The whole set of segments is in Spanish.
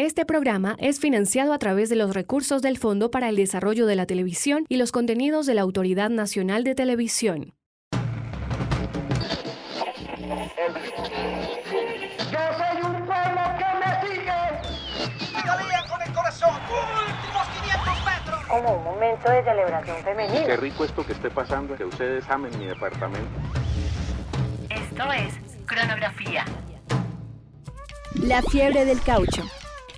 Este programa es financiado a través de los recursos del Fondo para el Desarrollo de la Televisión y los contenidos de la Autoridad Nacional de Televisión. Yo soy un pueblo que me sigue. Italia con el corazón. Últimos 500 metros. Como un momento de celebración femenina. Qué rico esto que esté pasando, que ustedes amen mi departamento. Esto es Cronografía. La fiebre del caucho.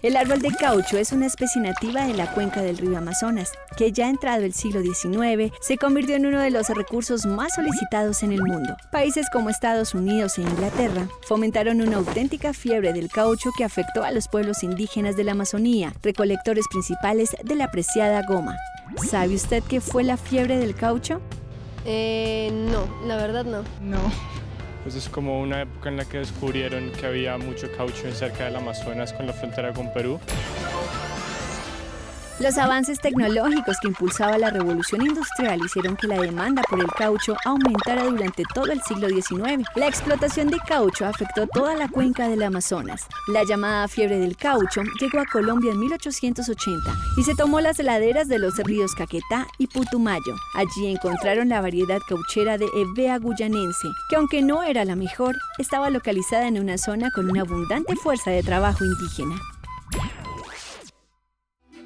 El árbol de caucho es una especie nativa de la cuenca del río Amazonas, que ya entrado el siglo XIX se convirtió en uno de los recursos más solicitados en el mundo. Países como Estados Unidos e Inglaterra fomentaron una auténtica fiebre del caucho que afectó a los pueblos indígenas de la Amazonía, recolectores principales de la preciada goma. ¿Sabe usted qué fue la fiebre del caucho? No, la verdad no. No. Pues es como una época en la que descubrieron que había mucho caucho cerca del Amazonas con la frontera con Perú. Los avances tecnológicos que impulsaba la revolución industrial hicieron que la demanda por el caucho aumentara durante todo el siglo XIX. La explotación de caucho afectó toda la cuenca del Amazonas. La llamada fiebre del caucho llegó a Colombia en 1880 y se tomó las laderas de los ríos Caquetá y Putumayo. Allí encontraron la variedad cauchera de Hevea guyanense, que aunque no era la mejor, estaba localizada en una zona con una abundante fuerza de trabajo indígena.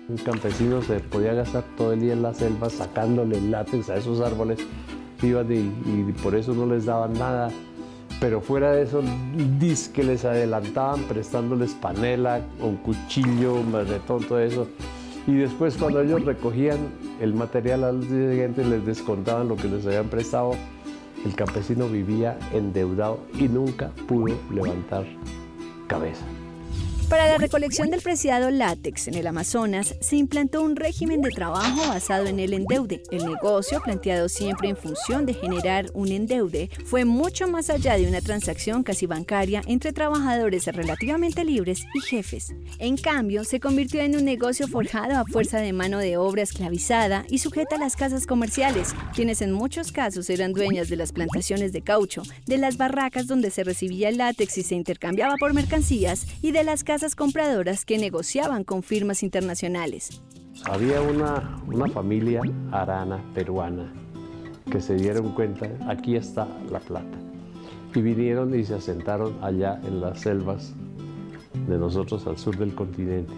Un campesino se podía gastar todo el día en la selva sacándole látex a esos árboles, iban y por eso no les daban nada, pero fuera de eso, que les adelantaban prestándoles panela, un cuchillo, un marretón, todo eso. Y después cuando ellos recogían el material al día siguiente les descontaban lo que les habían prestado. El campesino vivía endeudado y nunca pudo levantar cabeza. Para la recolección del preciado látex en el Amazonas, se implantó un régimen de trabajo basado en el endeude. El negocio, planteado siempre en función de generar un endeude, fue mucho más allá de una transacción casi bancaria entre trabajadores relativamente libres y jefes. En cambio, se convirtió en un negocio forjado a fuerza de mano de obra esclavizada y sujeta a las casas comerciales, quienes en muchos casos eran dueñas de las plantaciones de caucho, de las barracas donde se recibía el látex y se intercambiaba por mercancías, y de las casas compradoras que negociaban con firmas internacionales. Había una familia arana peruana que se dieron cuenta, aquí está la plata, y vinieron y se asentaron allá en las selvas de nosotros al sur del continente.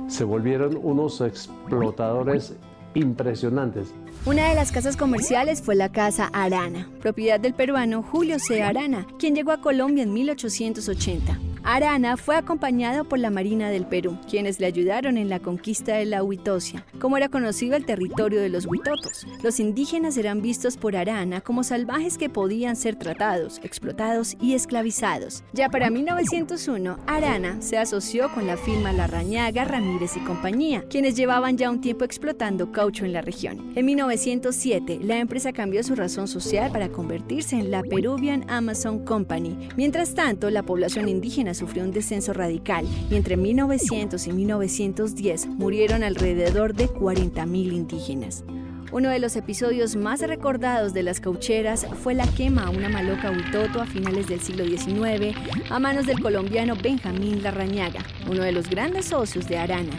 Se volvieron unos explotadores impresionantes. Una de las casas comerciales fue la Casa Arana, propiedad del peruano Julio C. Arana, quien llegó a Colombia en 1880. Arana fue acompañado por la Marina del Perú, quienes le ayudaron en la conquista de la Huitosia, como era conocido el territorio de los huitotos. Los indígenas eran vistos por Arana como salvajes que podían ser tratados, explotados y esclavizados. Ya para 1901, Arana se asoció con la firma Larrañaga, Ramírez y compañía, quienes llevaban ya un tiempo explotando caucho en la región. En 1907, la empresa cambió su razón social para convertirse en la Peruvian Amazon Company. Mientras tanto, la población indígena sufrió un descenso radical y entre 1900 y 1910 murieron alrededor de 40.000 indígenas. Uno de los episodios más recordados de las caucheras fue la quema a una maloca huitoto a finales del siglo XIX a manos del colombiano Benjamín Larrañaga, uno de los grandes socios de Arana.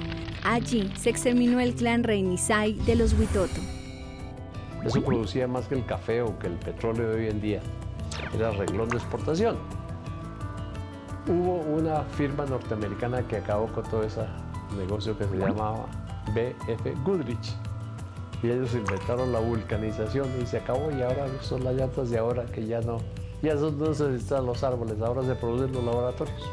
Allí se exterminó el clan Reynisay de los huitoto. Eso producía más que el café o que el petróleo de hoy en día. Era renglón de exportación. Hubo una firma norteamericana que acabó con todo ese negocio que se llamaba B.F. Goodrich. Y ellos inventaron la vulcanización y se acabó, y ahora son las llantas de ahora que ya no se necesitan los árboles, ahora se producen los laboratorios.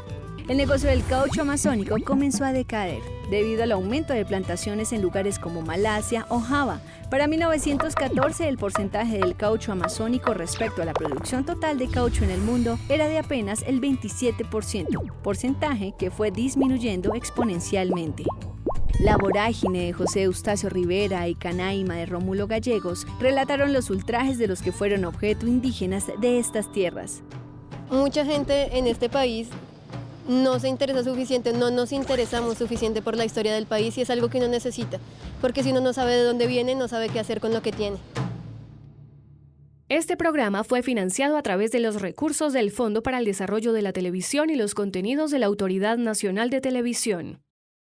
El negocio del caucho amazónico comenzó a decaer debido al aumento de plantaciones en lugares como Malasia o Java. Para 1914, el porcentaje del caucho amazónico respecto a la producción total de caucho en el mundo era de apenas el 27%, porcentaje que fue disminuyendo exponencialmente. La vorágine de José Eustacio Rivera y Canaima de Rómulo Gallegos relataron los ultrajes de los que fueron objeto indígenas de estas tierras. Mucha gente en este país no se interesa suficiente, no nos interesamos suficiente por la historia del país, y es algo que uno necesita, porque si uno no sabe de dónde viene, no sabe qué hacer con lo que tiene. Este programa fue financiado a través de los recursos del Fondo para el Desarrollo de la Televisión y los contenidos de la Autoridad Nacional de Televisión.